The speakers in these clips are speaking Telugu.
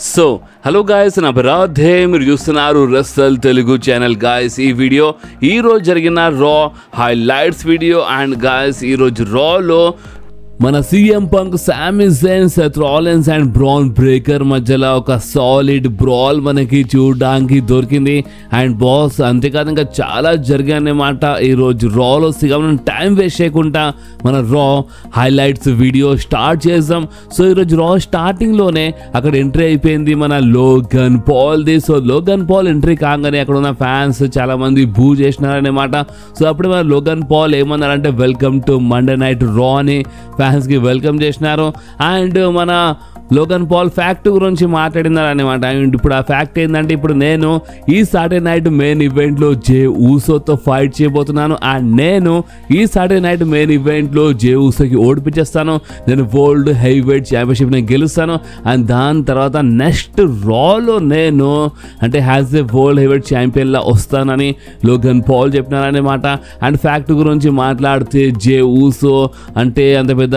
సో హలో గాయస్, నా బరాధే మీరు చూస్తున్నారు రసల్ తెలుగు ఛానల్. గాయస్ ఈ వీడియో ఈరోజు జరిగిన రా హైలైట్స్ వీడియో. అండ్ గాయస్ ఈరోజు రాలో మన సీఎం పంక్, సామీ Jain, Seth Rollins and bran breaker మధ్యలో ఒక సాలిడ్ బ్రాల్ మనకి చూడడానికి దొరికింది. అండ్ బాస్ అంతేకాదు ఇంకా చాలా జరిగాయి అన్నమాట ఈరోజు రాలో. సిగం టైం వేస్ట్ చేయకుండా మన రా హైలైట్స్ వీడియో స్టార్ట్ చేద్దాం. సో ఈరోజు రా స్టార్టింగ్లోనే అక్కడ ఎంట్రీ అయిపోయింది మన లోగన్ పాల్ది. సో లోగన్ పాల్ ఎంట్రీ కాగానే అక్కడ ఉన్న ఫ్యాన్స్ చాలా మంది బూ చేసినారన్నమాట. సో అప్పుడు మన లోగన్ పాల్ ఏమన్నారంటే వెల్కమ్ టు మండే నైట్ రా అని ఫ్యాన్స్కి వెల్కమ్ చేసినారు. అండ్ మన లోగన్ పాల్ ఫ్యాక్ట్ గురించి మాట్లాడినారు అనమాట. అండ్ ఇప్పుడు ఆ ఫ్యాక్ట్ ఏంటంటే ఇప్పుడు నేను ఈ సాటర్డే నైట్ మెయిన్ ఈవెంట్లో జే ఊసోతో ఫైట్ చేయబోతున్నాను. అండ్ నేను ఈ సాటర్డే నైట్ మెయిన్ ఈవెంట్లో జే ఊసోకి ఓడిపించేస్తాను. నేను వరల్డ్ హెవీ వెయిట్ ఛాంపియన్షిప్ని గెలుస్తాను. అండ్ దాని తర్వాత నెక్స్ట్ రాలో నేను అంటే as a world heavy weight ఛాంపియన్లా వస్తానని లోగన్ పాల్ చెప్పినారనమాట. అండ్ ఫ్యాక్ట్ గురించి మాట్లాడితే జే ఊసో అంటే అంత పెద్ద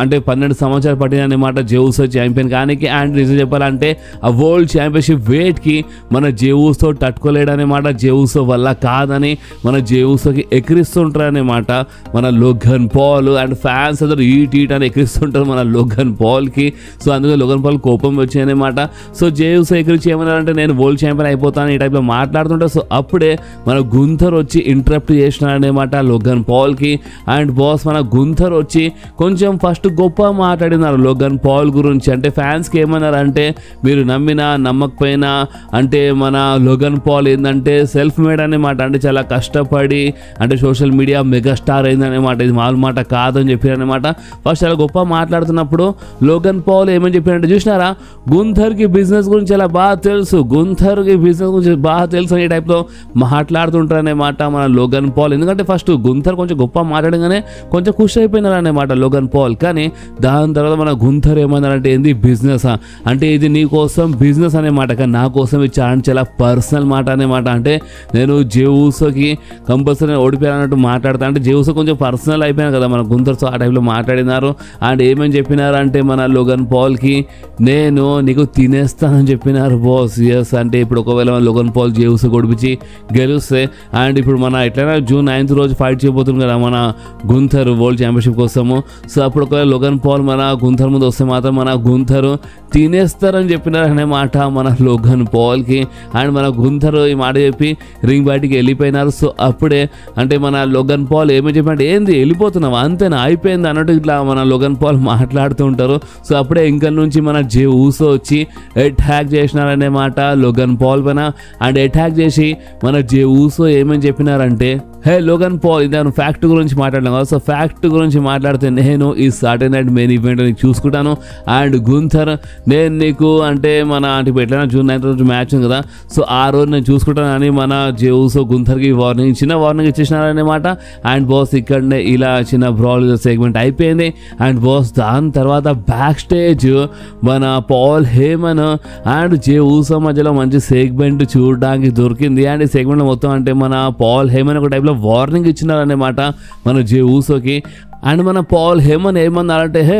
అంటే 12 సంవత్సరాలు పట్టిందన్నమాట జే ఊసో ఛాంపియన్ కానీ. అండ్ నిజం చెప్పాలంటే ఆ వరల్డ్ ఛాంపియన్షిప్ వెయిట్కి మన జే ఊసో తట్టుకోలేడనమాట. జే ఊసో వల్ల కాదని మన జే ఊసోకి ఎక్కిరిస్తుంటారనమాట మన లోగన్ పాల్. అండ్ ఫ్యాన్స్ అందరూ ఈట్ అని ఎక్కిరిస్తుంటారు మన లోగన్ పాల్కి. సో అందుకే లోగన్ పాల్ కోపం వచ్చాయన్నమాట. సో జే ఊసో ఎక్కిరించి ఏమన్నారంటే నేను వరల్డ్ ఛాంపియన్ అయిపోతాను ఈ టైప్లో మాట్లాడుతుంటారు. సో అప్పుడే మన గుంథర్ వచ్చి ఇంటరప్ట్ చేసినారనమాట లోగన్ పాల్కి. అండ్ బాస్ మన గుంథర్ వచ్చి కొంచెం ఫస్ట్ గొప్ప మాట్లాడినారు లోగన్ పాల్ గురించి. అంటే ఫ్యాన్స్కి ఏమన్నారంటే మీరు నమ్మినా నమ్మకపోయినా అంటే మన లోగన్ పాల్ ఏంటంటే సెల్ఫ్ మేడ్ అనమాట. అంటే చాలా కష్టపడి అంటే సోషల్ మీడియా మెగాస్టార్ అయిందనమాట. ఇది మామూలు మాట కాదని చెప్పారనమాట. ఫస్ట్ చాలా గొప్ప మాట్లాడుతున్నప్పుడు లోగన్ పాల్ ఏమని చెప్పారంటే చూసినారా గుంథర్కి బిజినెస్ గురించి చాలా బాగా తెలుసు, గుంథర్కి బిజినెస్ గురించి బాగా తెలుసు అనే టైప్లో మాట్లాడుతుంటారనమాట మన లోగన్ పాల్. ఎందుకంటే ఫస్ట్ గుంథర్ కొంచెం గొప్ప మాట్లాడగానే కొంచెం ఖుషి అయిపోయినారనమాట లోగన్ పాల్. కానీ దాని తర్వాత మన గుంథర్ ఏమన్నారంటే ఏంది బిజినెస్ అంటే ఇది నీ కోసం బిజినెస్ అనే మాట కానీ నా కోసం ఇది చాలా పర్సనల్ మాట అనేమాట. అంటే నేను జే ఊసోకి కంపల్సరీ ఓడిపోయానట్టు మాట్లాడతా. అంటే జే ఊసో కొంచెం పర్సనల్ అయిపోయాను కదా మన గుంథర్. సో ఆ టైంలో మాట్లాడినారు. అండ్ ఏమని చెప్పినారు అంటే మన లోగన్ పాల్కి నేను నీకు తినేస్తానని చెప్పినారు బాస్. ఎస్ అంటే ఇప్పుడు ఒకవేళ లోగన్ పాల్ జే ఊసో ఓడిపించి గెలిస్తే అండ్ ఇప్పుడు మన ఎట్లయినా జూన్ 9th రోజు ఫైట్ చేయబోతుంది కదా మన గుంథర్ వరల్డ్ ఛాంపియన్షిప్ కోసము. సో అప్పుడు ఒకవేళ లోగన్ పాల్ మన గుంథర్ ముందు వస్తే మాత్రం మన గుంథర్ తినేస్తారని చెప్పినారనే మాట మన లోగన్ పాల్కి. అండ్ మన గుంథర్ ఈ మాట చెప్పి రింగ్ బయటికి వెళ్ళిపోయినారు. సో అప్పుడే అంటే మన లోగన్ పాల్ ఏమని చెప్పినట్టు ఏంది వెళ్ళిపోతున్నావు అంతేనా అయిపోయింది అన్నట్టు ఇట్లా మన లోగన్ పాల్ మాట్లాడుతూ ఉంటారు. సో అప్పుడే ఇంకా నుంచి మన జే ఊసో వచ్చి అటాక్ చేసినారనే మాట లోగన్ పాల్ పైన. అండ్ అటాక్ చేసి మన జే ఊసో ఏమని చెప్పినారంటే హే లోగన్ పాల్ ఇదాను ఫ్యాక్ట్ గురించి మాట్లాడలేం కదా. సో ఫ్యాక్ట్ గురించి మాట్లాడితే నేను ఈ సాటర్డే నైట్ మెయిన్ ఈవెంట్ నీకు చూసుకుంటాను. అండ్ గుంథర్ నేను నీకు అంటే మన అంటే ఎట్లయినా జూన్ 9th రోజు మ్యాచ్ ఉంది కదా. సో ఆ రోజు నేను చూసుకుంటానని మన జే ఊసో గుంథర్కి చిన్న వార్నింగ్ ఇచ్చేసినారనమాట. అండ్ బాస్ ఇక్కడనే ఇలా చిన్న బ్రాల్ సెగ్మెంట్ అయిపోయింది. అండ్ బాస్ దాని తర్వాత బ్యాక్ స్టేజ్ మన పాల్ హేమన్ అండ్ జే ఊసో మధ్యలో మంచి సెగ్మెంట్ చూడడానికి దొరికింది. అండ్ ఈ సెగ్మెంట్ మొత్తం అంటే మన పాల్ హేమన్ ఒక టైప్లో వార్నింగ్ ఇచ్చినారన్నమాట మన జే ఊసోకి. అండ్ మన పాల్ హేమన్ ఏమన్నారంటే హే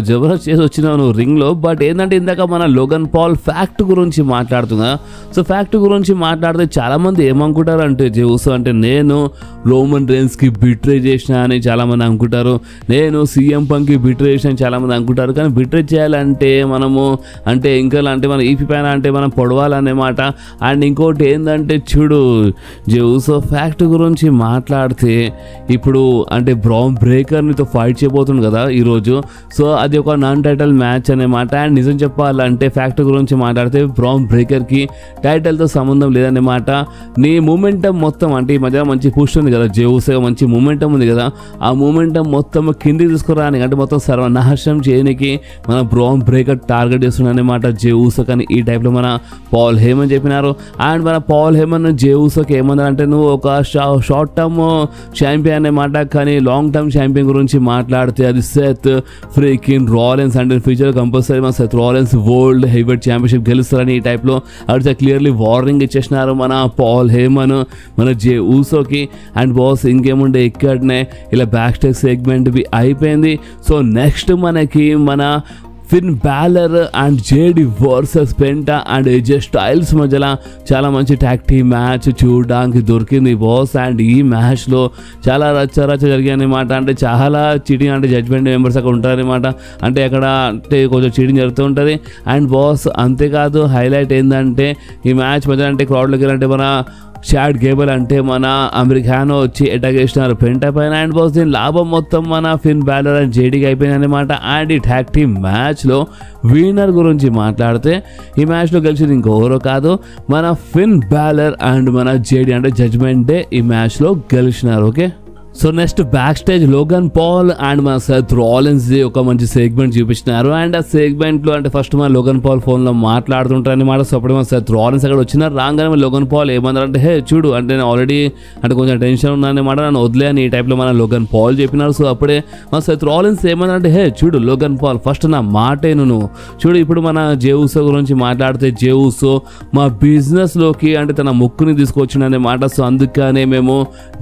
జబర్దస్త్ చేసి వచ్చినావు నువ్వు రింగ్లో. బట్ ఏంటంటే ఇందాక మన లోగన్ పాల్ ఫ్యాక్ట్ గురించి మాట్లాడుతున్నా. సో ఫ్యాక్ట్ గురించి మాట్లాడితే చాలామంది ఏమనుకుంటారు అంటే జే ఊసో అంటే నేను రోమన్ రేన్స్కి బిట్రే చేసిన అని చాలామంది అనుకుంటారు. నేను సీఎం పంక్కి బిట్రే చేసిన చాలామంది అనుకుంటారు. కానీ బిట్రే చేయాలంటే మనము అంటే ఇంకా అంటే మన ఈపీ పైన అంటే మనం పొడవాలన్నమాట. అండ్ ఇంకోటి ఏంటంటే చూడు జే ఊసో ఫ్యాక్ట్ గురించి మాట్లాడితే ఇప్పుడు అంటే బ్రాన్ బ్రేకర్ని ఫైట్ చేయబోతుంది కదా ఈరోజు. సో అది ఒక నాన్ టైటిల్ మ్యాచ్ అనమాట. అండ్ నిజం చెప్పాలంటే ఫ్యాక్ట్ గురించి మాట్లాడితే బ్రాన్ బ్రేకర్కి టైటిల్తో సంబంధం లేదన్నమాట. నీ మూమెంటం మొత్తం అంటే ఈ మధ్య మంచి పుష్ ఉంది కదా జే ఊసో మంచి మూమెంటం ఉంది కదా. ఆ మూమెంటం మొత్తం కిందికి తీసుకురానికి అంటే మొత్తం సర్వనాశనం చేయడానికి మన బ్రాన్ బ్రేకర్ టార్గెట్ చేస్తున్నారనమాట జే ఊసో. కానీ ఈ టైప్లో మన పాల్ హేమన్ చెప్పినారు. అండ్ మన పాల్ హేమన్ జే ఊసోకి ఏమన్నారంటే నువ్వు ఒక షార్ట్ టర్మ్ ఛాంపియన్ అనమాట కానీ లాంగ్ టర్మ్ ఛాంపియన్ గురించి మాట్లాడితే అది సెత్ ఫ్రీకిన్ రాలిన్స్. అంటే ఫ్యూచర్ కంపల్సరీ మన Seth Rollins world heavy wait championship గెలుస్తారని ఈ టైప్లో అడిగితే క్లియర్లీ వార్నింగ్ ఇచ్చేసినారు మన పాల్ హేమన్ మన జే ఊసోకి. అండ్ బాస్ ఇంకేముండే ఇక్కడనే ఇలా బ్యాక్ స్టేజ్ సెగ్మెంట్ అయిపోయింది. సో నెక్స్ట్ మనకి మన Finn Balor and JD versus Penta and AJ Styles మధ్యలో చాలా మంచి ట్యాగ్ టీమ్ మ్యాచ్ చూడడానికి దొరికింది బాస్. అండ్ ఈ మ్యాచ్లో చాలా రచ్చ జరిగాయి అనమాట. అంటే చాలా చీటింగ్ అంటే జడ్జ్మెంట్ మెంబర్స్ అక్కడ ఉంటారనమాట. అంటే అక్కడ అంటే కొంచెం చీటింగ్ జరుగుతూ ఉంటుంది. అండ్ బాస్ అంతేకాదు హైలైట్ ఏంటంటే ఈ మ్యాచ్ మధ్య అంటే క్రౌడ్లోకి వెళ్ళంటే మన చాడ్ గేబుల్ అంటే మన అమెరికానో వచ్చి అటాక్ చేసినారు పెంటా పైన. అండ్ బాస్ దీని లాభం మొత్తం మన ఫిన్ బ్యాలర్ అండ్ జేడీకి అయిపోయింది అనమాట. అండ్ ఈ ట్యాగ్ టీమ్ మ్యాచ్లో విన్నర్ గురించి మాట్లాడితే ఈ మ్యాచ్లో గెలిచింది ఇంకెవరో కాదు మన ఫిన్ బ్యాలర్ అండ్ మన జేడీ అంటే జడ్జ్మెంట్ డే ఈ మ్యాచ్లో గెలిచినారు. Okay, so next back stage Logan Paul and మన సెత్ రాలిన్స్ ఒక మంచి సెగ్మెంట్ చూపించినారు. అండ్ ఆ సెగ్మెంట్లో అంటే ఫస్ట్ మన లోగన్ పాల్ ఫోన్లో మాట్లాడుతుంటారు అనమాట. సో అప్పుడు మన సెత్ రాలిన్స్ అక్కడ వచ్చినారు. రాగానే మన లోగన్ పాల్ ఏమన్నారంటే హే చూడు అంటే నేను ఆల్రెడీ అంటే కొంచెం టెన్షన్ ఉన్నానమాట, నన్ను వదిలే అని ఈ టైప్లో మన లోగన్ పాల్ చెప్పినారు. సో అప్పుడే మన సెత్ రాలిన్స్ ఏమన్నారంటే హే చూడు లోగన్ పాల్ ఫస్ట్ నా మాటేను నువ్వు చూడు. ఇప్పుడు మన జేవుసో గురించి మాట్లాడితే జేవుసో మా బిజినెస్లోకి అంటే తన ముక్కుని తీసుకొచ్చిండనే మాట. సో అందుకనే మేము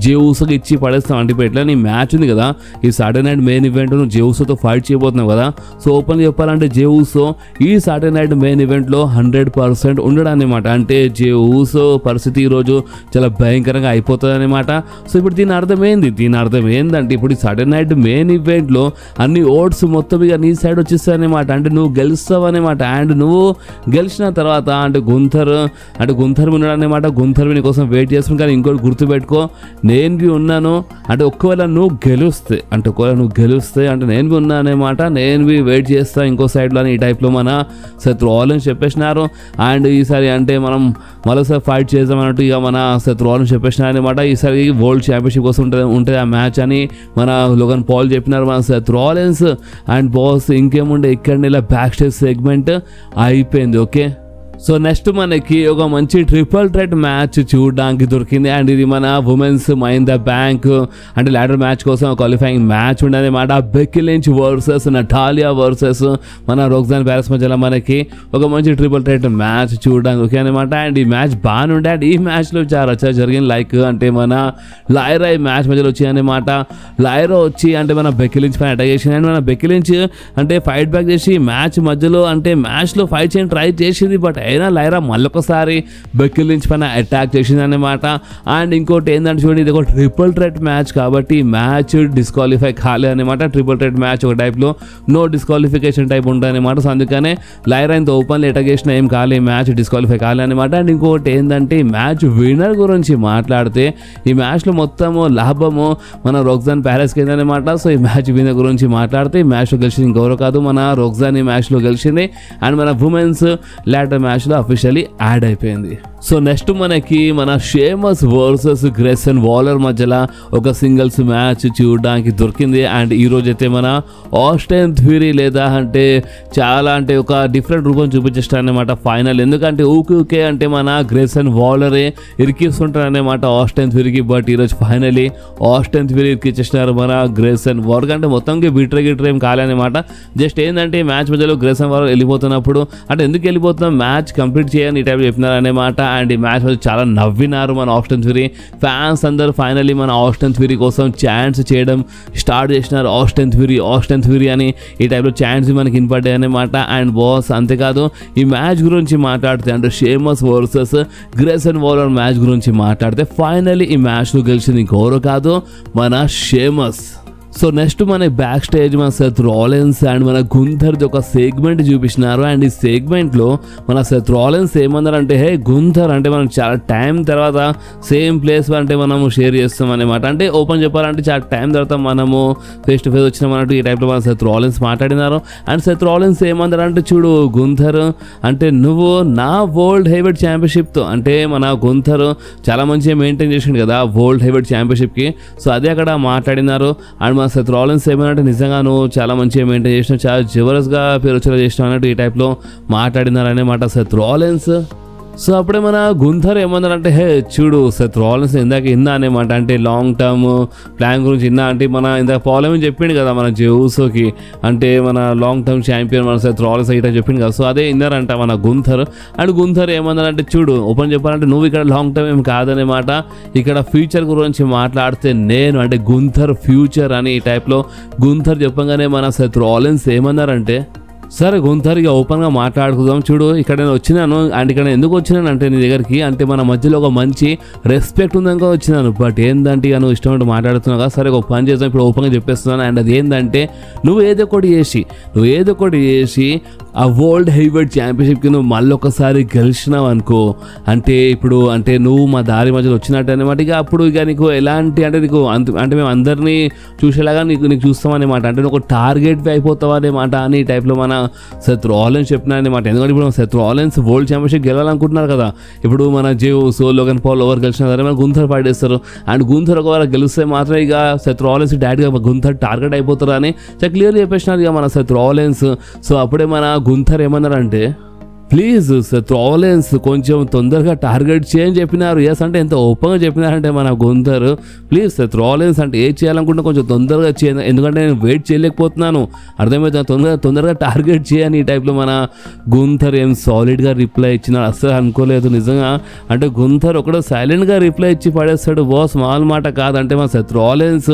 జేవుసోకి ఇచ్చి పడేస్తాం. అంటే ఇప్పుడు ఎట్లా నీ మ్యాచ్ ఉంది కదా ఈ సాటర్డే నైట్ మెయిన్ ఈవెంట్ నువ్వు జేవుసోతో ఫైట్ చేయబోతున్నావు కదా. సో ఓపెన్ చెప్పాలంటే జేవుసో ఈ సాటర్డే నైట్ మెయిన్ ఈవెంట్లో 100% ఉండడనమాట. అంటే జేవుసో పరిస్థితి ఈరోజు చాలా భయంకరంగా అయిపోతుంది అనమాట. సో ఇప్పుడు దీని అర్థం ఏందంటే ఇప్పుడు ఈ సాటర్డే నైట్ మెయిన్ ఈవెంట్లో అన్ని ఓట్స్ మొత్తం ఇక నీ సైడ్ వచ్చేస్తాయి అనమాట. అంటే నువ్వు గెలుస్తావు అనమాట. అండ్ నువ్వు గెలిచిన తర్వాత అంటే గుంథర్ ఉన్నాడు అనమాట. గుంథర్ నీ కోసం వెయిట్ చేస్తున్నాను. కానీ ఇంకోటి గుర్తుపెట్టుకో నేను ఉన్నాను అంటే ఒకవేళ నువ్వు గెలుస్తే అంటే నేను ఉన్నానమాట. నేను వెయిట్ చేస్తా ఇంకో సైడ్లో ఈ టైప్లో మన సెత్ రాలిన్స్ చెప్పేసినారు. అండ్ ఈసారి అంటే మనం మరోసారి ఫైట్ చేద్దాం అన్నట్టు ఇక మన సెత్ రాలిన్స్ చెప్పేసినారు అనమాట. ఈసారి వరల్డ్ ఛాంపియన్షిప్ కోసం ఉంటుంది ఆ మ్యాచ్ అని మన లోగన్ పాల్ చెప్పినారు మన సెత్ రాలిన్స్. అండ్ బాస్ ఇంకేముండే ఇక్కడ ఇలా బ్యాక్ స్టేజ్ సెగ్మెంట్ అయిపోయింది. ఓకే, సో నెక్స్ట్ మనకి ఒక మంచి ట్రిపుల్ థ్రెట్ మ్యాచ్ చూడడానికి దొరికింది. అండ్ ఇది మన ఉమెన్స్ మైన్ ద బ్యాంక్ అంటే ల్యాడర్ మ్యాచ్ కోసం క్వాలిఫైయింగ్ మ్యాచ్ ఉండదన్నమాట. Becky Lynch versus Natalia versus మన రోక్సాన్ ప్యారెస్ మధ్యలో మనకి ఒక మంచి ట్రిపుల్ థ్రెట్ మ్యాచ్ చూడడానికి ఓకే అనమాట. అండ్ ఈ మ్యాచ్ బాగానే ఉండే. అండ్ ఈ మ్యాచ్లో చాలా రచ్చ జరిగింది. లైక్ అంటే మన లైరా ఈ మ్యాచ్ మధ్యలో వచ్చాయన్నమాట. లైరా వచ్చి అంటే మన బెక్కీ లించ్ పైన అటాక్ చేసింది. అండ్ మన బెక్కీ లించ్ అంటే ఫైట్ బ్యాక్ చేసి మ్యాచ్ మధ్యలో అంటే మ్యాచ్లో ఫైట్ చేయడానికి ట్రై చేసింది. బట్ అయినా లైరా మళ్ళొకసారి బెక్కీ లించ్ పైన అటాక్ చేసింది అనమాట. అండ్ ఇంకోటి ఏంటంటే చూడండి ఇది ఒక ట్రిపుల్ థ్రెట్ మ్యాచ్ కాబట్టి మ్యాచ్ డిస్క్వాలిఫై కాలే అనమాట. ట్రిపుల్ థ్రెట్ మ్యాచ్ ఒక టైప్లో నో డిస్క్వాలిఫికేషన్ టైప్ ఉంటుంది అనమాట. సో అందుకనే లైరా ఇంత ఓపెన్లీ అటాక్ చేసిన ఏం కాలే, మ్యాచ్ డిస్క్వాలిఫై కాలే అనమాట. అండ్ ఇంకోటి ఏంటంటే ఈ మ్యాచ్ విన్నర్ గురించి మాట్లాడితే ఈ మ్యాచ్లో మొత్తము లాభము మన రోక్సాన్ ప్యారెస్కి అయిందనమాట. సో ఈ మ్యాచ్ విన్నర్ గురించి మాట్లాడితే ఈ మ్యాచ్లో గెలిచింది ఇంకెవరో కాదు మన రోక్సాన్ ఈ మ్యాచ్లో గెలిచింది. అండ్ మన ఉమెన్స్ ల్యాడర్ మ్యాచ్లో అఫీషియల్లీ యాడ్ అయిపోయింది. సో నెక్స్ట్ మనకి మన షేమస్ వర్సెస్ గ్రేసన్ వాలర్ మధ్యలో ఒక సింగిల్స్ మ్యాచ్ చూడడానికి దొరికింది. అండ్ ఈ రోజు అయితే మన ఆస్టన్ థ్యూరీ లేదా అంటే చాలా అంటే ఒక డిఫరెంట్ రూపం చూపించేస్తారనమాట ఫైనల్. ఎందుకంటే ఊకే అంటే మన గ్రేసన్ వాలరే ఇరికిస్తుంటారు అనమాట ఆస్టన్ థ్యూరీకి. బట్ ఈరోజు ఫైనలీ ఆస్టన్ థ్యూరీ ఇరికిచ్చేసినారు మన గ్రేసన్ వాలర్. అంటే మొత్తంకి బిట్రే ఏం కాలేనమాట. జస్ట్ ఏంటంటే ఈ మ్యాచ్ మధ్యలో గ్రేసన్ వాలర్ వెళ్ళిపోతున్నప్పుడు అంటే ఎందుకు వెళ్ళిపోతున్నాం మ్యాచ్ కంప్లీట్ చేయని ఈ టైప్ చెప్పినారు అనమాట. అండ్ ఈ మ్యాచ్ చాలా నవ్వినారు మన ఆస్టన్ థ్యూరీ ఫ్యాన్స్ అందరూ. ఫైనలీ మన ఆస్టన్ థ్యూరీ కోసం ఛాన్స్ చేయడం స్టార్ట్ చేసినారు. ఆస్టన్ థ్యూరీ అని ఈ టైప్లో ఛాన్స్ మనకి వినపడ్డాయి అనమాట. అండ్ బాస్ అంతేకాదు ఈ మ్యాచ్ గురించి మాట్లాడితే అంటే Sheamus versus gracing Waller match గురించి మాట్లాడితే ఫైనలీ ఈ మ్యాచ్లో గెలిచింది ఇంకెవరో కాదు మన షేమస్. సో నెక్స్ట్ మన బ్యాక్ స్టేజ్ మన సెత్ రాలిన్స్ అండ్ మన గుంథర్ది ఒక సెగ్మెంట్ చూపించినారు. అండ్ ఈ సెగ్మెంట్లో మన సెత్ రాలిన్స్ ఏమన్నారంటే హే గుంథర్ అంటే మనం చాలా టైం తర్వాత సేమ్ ప్లేస్ అంటే మనము షేర్ చేస్తాం అనమాట. అంటే ఓపెన్ చెప్పాలంటే చాలా టైం తర్వాత మనము ఫేస్ టు ఫేస్ వచ్చినామన్నట్టు ఈ టైప్లో మన సెత్ రాలిన్స్ మాట్లాడినారు. అండ్ సెత్ రాలిన్స్ ఏమన్నారంటే చూడు గుంథర్ అంటే నువ్వు నా వరల్డ్ హెవీవెయిట్ ఛాంపియన్షిప్తో అంటే మన గుంథర్ చాలా మంచిగా మెయింటైన్ చేసిండు కదా వరల్డ్ హెవీవెయిట్ ఛాంపియన్షిప్కి. సో అదే అక్కడ మాట్లాడినారు. అండ్ మన సెత్ రాలిన్స్ ఏమన్నట్టు నిజంగా నువ్వు చాలా మంచిగా మెయింటైన్ చేసినావు, చాలా జబర్దస్త్గా పేరు వచ్చేలా చేసినావు అన్నట్టు ఈ టైప్లో మాట్లాడినారనమాట సెత్ రాలిన్స్. సో అప్పుడే మన గుంథర్ ఏమన్నారంటే హే చూడు సెత్ రాలిన్స్ ఇందాక ఇన్నా అనమాట. అంటే లాంగ్ టర్మ్ ప్లాన్ గురించి ఇన్నా అంటే మన ఇందాక పాలేమో చెప్పిండు కదా మన జెవుసోకి అంటే మన లాంగ్ టర్మ్ ఛాంపియన్ మన సెత్ రాలిన్స్ అయితే చెప్పిండు కదా. సో అదే ఇన్నారంట మన గుంథర్. అండ్ గుంథర్ ఏమన్నారంటే చూడు ఓపెన్ చెప్పాలంటే నువ్వు ఇక్కడ లాంగ్ టర్మ్ ఏం కాదనమాట, ఇక్కడ ఫ్యూచర్ గురించి మాట్లాడితే నేను అంటే గుంథర్ ఫ్యూచర్ అని ఈ టైప్లో గుంథర్ చెప్పగానే మన సెత్ రాలిన్స్ ఏమన్నారంటే సరే గుంతర్ ఇక ఓపెన్గా మాట్లాడుకుందాం. చూడు ఇక్కడ నేను వచ్చినాను అండ్ ఇక్కడ ఎందుకు వచ్చినాను అంటే నీ దగ్గరికి అంటే మన మధ్యలో ఒక మంచి రెస్పెక్ట్ ఉందనుకో వచ్చినాను. బట్ ఏంటంటే ఇక నువ్వు ఇష్టం మాట్లాడుతున్నావు కదా, సరే ఒక పని చేద్దాం ఇప్పుడు ఓపెన్గా చెప్పేస్తున్నాను. అండ్ అది ఏంటంటే నువ్వు ఏదో ఒకటి చేసి ఆ వరల్డ్ హెవీవెయిట్ ఛాంపియన్షిప్కి నువ్వు మళ్ళీ ఒకసారి గెలిచినావు అనుకో అంటే ఇప్పుడు అంటే నువ్వు మా దారి మధ్యలో వచ్చినట్టు అనమాట. ఇక అప్పుడు ఇక నీకు ఎలాంటి అంటే నీకు అంటే మేము అందరినీ చూసేలాగా నీకు చూస్తామన్నమాట. అంటే నువ్వు ఒక టార్గెట్ అయిపోతావు అనమాట అని ఈ టైప్లో మన సెత్ రాలెన్స్ చెప్పినా అనమాట. ఎందుకంటే ఇప్పుడు సెత్ రాలెన్స్ వరల్డ్ ఛాంపియన్షిప్ గెలవాలనుకుంటున్నారు కదా. ఇప్పుడు మన జేవుస్ లోగన్ పాల్ ఎవరు గెలిచినా సరే మన గుంథర్ ఫైట్ చేస్తారు. అండ్ గుంథర్ ఒకవేళ గెలిస్తే మాత్రం ఇక సెత్ రాలెన్స్ డైరెక్ట్గా గుంథర్ టార్గెట్ అయిపోతారు అని క్లియర్లీ చెప్పేసినారు ఇక మన సెత్ రాలెన్స్. సో అప్పుడే మన గుంథర్ ఏమన్నారంటే ప్లీజ్ సెత్ రాలెన్స్ కొంచెం తొందరగా టార్గెట్ చేయని చెప్పినారు. ఎస్ అంటే ఎంత ఓపెన్గా చెప్పినారంటే మన గుంథర్ ప్లీజ్ సెత్ రాలెన్స్ అంటే ఏం చేయాలనుకుంటే కొంచెం తొందరగా చేయండి, ఎందుకంటే నేను వెయిట్ చేయలేకపోతున్నాను, అర్థమవుతుంది, తొందరగా టార్గెట్ చేయని ఈ టైప్లో మన గుంథర్ ఏం సాలిడ్గా రిప్లై ఇచ్చినాడు. అస్సలు అనుకోలేదు నిజంగా. అంటే గుంథర్ ఒకడు సైలెంట్గా రిప్లై ఇచ్చి పడేస్తాడు. బాస్ స్మాల్ మాట కాదు. అంటే మా సెత్ రాలెన్స్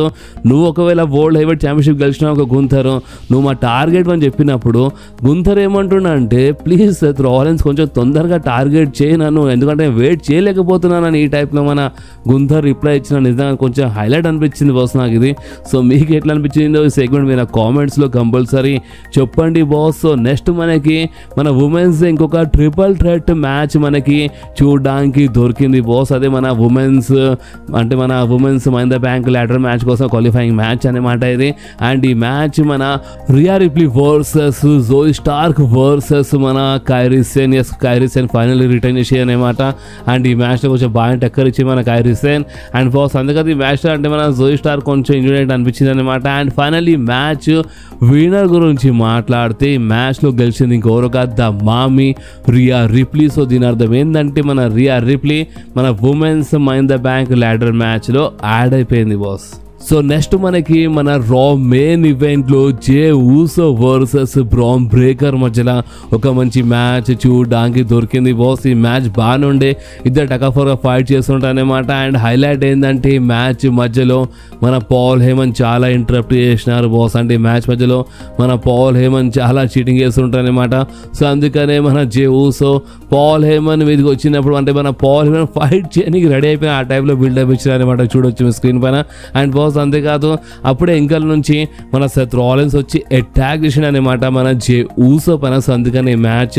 నువ్వు ఒకవేళ వరల్డ్ హెవీవెయిట్ ఛాంపియన్షిప్ గెలిచినావు ఒక గుంథర్ నువ్వు మా టార్గెట్ అని చెప్పినప్పుడు గుంథర్ ఏమంటున్నా అంటే ప్లీజ్ సెత్ రాలెన్స్ కొంచెం తొందరగా టార్గెట్ చేయను, ఎందుకంటే వెయిట్ చేయలేకపోతున్నానని ఈ టైప్లో మన గుంథర్ రిప్లై ఇచ్చిన. నిజంగా కొంచెం హైలైట్ అనిపించింది బాస్ నాకు ఇది. సో మీకు ఎట్లా అనిపించిందో ఈ సెగ్మెంట్ మీరు కామెంట్స్లో కంపల్సరీ చెప్పండి బాస్. సో నెక్స్ట్ మనకి మన ఉమెన్స్ ఇంకొక ట్రిపుల్ థ్రెట్ మ్యాచ్ మనకి చూడడానికి దొరికింది బాస్. అదే మన ఉమెన్స్ అంటే మన women's Mahindra bank ladder match కోసం క్వాలిఫైయింగ్ మ్యాచ్ అనమాట ఇది. అండ్ ఈ మ్యాచ్ మన Riya రిప్లీ versus Joy Stark versus మన కైరీ సేన్ ఫైనల్లీ రిటర్న్ చేసి అనమాట. అండ్ ఈ మ్యాచ్లో కొంచెం బాగా టక్కర్ ఇచ్చి మన కైరీ సేన్ అండ్ బాస్. అందుకని ఈ మ్యాచ్లో అంటే మన జోయ్ స్టార్ కొంచెం ఇంజూరీ అనిపించింది అనమాట. అండ్ ఫైనల్లీ మ్యాచ్ విన్నర్ గురించి మాట్లాడితే ఈ మ్యాచ్లో గెలిచింది ఇంకెవరు కాదు ద మామీ రియా రిప్లీ. సో దీని అర్థం ఏంటంటే మన రియా రిప్లీ మన ఉమెన్స్ మహీంద్రా బ్యాంక్ ల్యాడర్ మ్యాచ్లో యాడ్ అయిపోయింది బాస్. సో నెక్స్ట్ మనకి మన రా మెయిన్ ఈవెంట్లో జే ఊసో వర్సెస్ బ్రాన్ బ్రేకర్ మధ్యలో ఒక మంచి మ్యాచ్ చూడడానికి దొరికింది బాస్. ఈ మ్యాచ్ బాగానే ఉండే, ఇద్దరు టకాఫర్గా ఫైట్ చేస్తుంటారనమాట. అండ్ హైలైట్ ఏంటంటే ఈ మ్యాచ్ మధ్యలో మన పాల్ హేమన్ చాలా ఇంటరప్ట్ చేసినారు బాస్. అంటే ఈ మ్యాచ్ మధ్యలో మన పాల్ హేమన్ చాలా చీటింగ్ చేస్తుంటారనమాట. సో అందుకనే మన జే ఊసో పాల్ హేమన్ మీదకి వచ్చినప్పుడు అంటే మన పాల్ హేమన్ ఫైట్ చేయడానికి రెడీ అయిపోయిన ఆ టైప్లో బిల్డప్ ఇచ్చారనమాట, చూడొచ్చు మీ స్క్రీన్ పైన. అండ్ బాస్ అంతేకాదు అప్పుడే ఎంకల్ నుంచి మన సెత్ రాలెన్స్ వచ్చి అటాక్ చేసిన అనమాట మన జే ఊసో పైన. సో అందుకని మ్యాచ్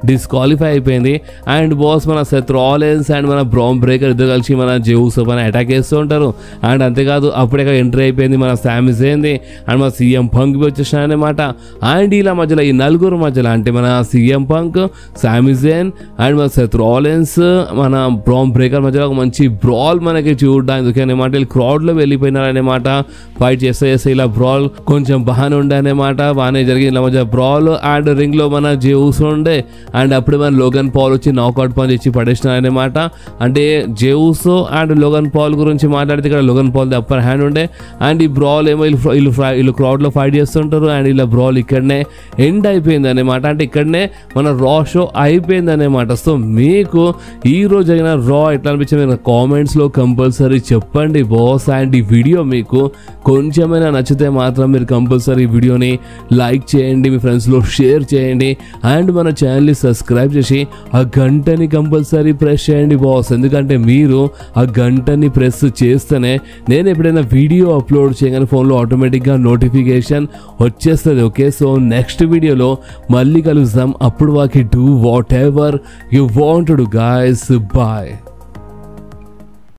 డిస్క్వాలిఫై అయిపోయింది. అండ్ బాస్ మన సెత్ రాలెన్స్ అండ్ మన బ్రాన్ బ్రేకర్ ఇద్దరు కలిసి మన జే ఊసో పైన అటాక్ చేస్తూ ఉంటారు. అండ్ అంతేకాదు అప్పుడే ఎంట్రీ అయిపోయింది మన సామీ జైన్ అండ్ మన సీఎం పంక్ వచ్చేసిన అనమాట. అండ్ ఇలా మధ్యలో ఈ నలుగురు మధ్యలో అంటే మన సీఎం పంక్, సామీ జైన్ అండ్ మన సెత్ రాలెన్స్ మన బ్రాన్ బ్రేకర్ మధ్యలో ఒక మంచి బ్రాల్ మనకి చూడడానికి అనమాట. వీళ్ళు క్రౌడ్లో వెళ్ళిపోయినారు అనమాట. ఫైట్ చేస్తే ఇలా బ్రాల్ కొంచెం బాగానే ఉండే అనమాట, బాగానే జరిగింది ఇలా మధ్య బ్రాల్. అండ్ రింగ్ లో మన జే ఊసో ఉండే అండ్ అప్పుడు మన లోగన్ పాల్ వచ్చి నాకౌట్ పంచ్ ఇచ్చి పడేసినారు అనమాట. అంటే Jey Uso and Logan Paul గురించి మాట్లాడితే ఇక్కడ Logan Paul the upper hand ఉండే. అండ్ ఈ బ్రాల్ ఏమో వీళ్ళు క్రౌడ్ లో ఫైట్ చేస్తుంటారు. అండ్ ఇలా బ్రాల్ ఇక్కడనే ఎండ్ అయిపోయింది అనమాట. అంటే ఇక్కడనే మన రా షో అయిపోయింది అనమాట. సో మీకు ఈ రోజు జరిగిన రా ఎట్లా అనిపించింది కామెంట్స్ లో కంపల్సరీ చెప్పండి బాస్. అండ్ ఈ వీడియో మీకు కొంచెమైనా నచ్చితే మాత్రం మీరు కంపల్సరీ వీడియోని లైక్ చేయండి, మీ ఫ్రెండ్స్లో షేర్ చేయండి. అండ్ మన ఛానల్ని సబ్స్క్రైబ్ చేసి ఆ గంటని కంపల్సరీ ప్రెస్ చేయండి బాస్. ఎందుకంటే మీరు ఆ గంటని ప్రెస్ చేస్తేనే నేను ఎప్పుడైనా వీడియో అప్లోడ్ చేయగానే ఫోన్లో ఆటోమేటిక్గా నోటిఫికేషన్ వచ్చేస్తుంది. ఓకే, సో నెక్స్ట్ వీడియోలో మళ్ళీ కలుద్దాం. అప్పుడు వాకి do whatever you want to guys. Bye.